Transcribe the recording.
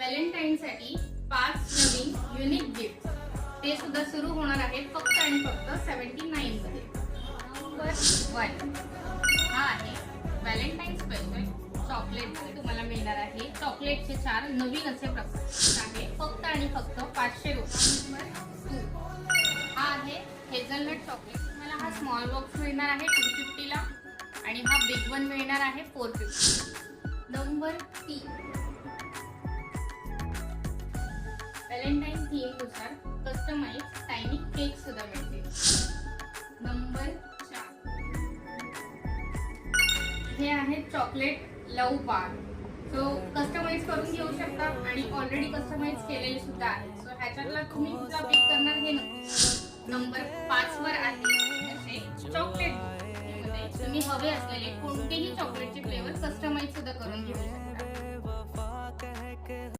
व्हॅलेंटाईनसाठी 5 नवीन unique gift ते सुद्धा सुरू होणार आहे फक्त आणि फक्त 79 मध्ये. नंबर 1 हा आहे व्हॅलेंटाईन स्पेशल चॉकलेट तुम्हाला मिळणार आहे. चॉकलेटचे 4 नवीन असे प्रकार आहे फक्त आणि फक्त 500 रुपये. नंबर 2 हा आहे हेझलनट चॉकलेट. तुम्हाला हा स्मॉल बॉक्स मिळणार आहे 250 ला आणि हा बिग वन मिळणार आहे 450. नंबर 3 व्हॅलेंटाईन थीम नुसार कस्टमाइज टायनी केक सुद्धा मिळते. नंबर 4 हे आहे चॉकलेट लव बार. सो कस्टमाइज करून घेऊ शकता आणि ऑलरेडी कस्टमाइज केलेले सुद्धा आहे. सो ह्याच्यातला तुम्ही कुठला पिक करणार हे नक्की. नंबर 5 वर आहे असे चॉकलेट. तुम्ही हवे असलेले कोणतेही चॉकलेटचे फ्लेवर कस्टमाइज सुद्धा करून घेऊ शकता.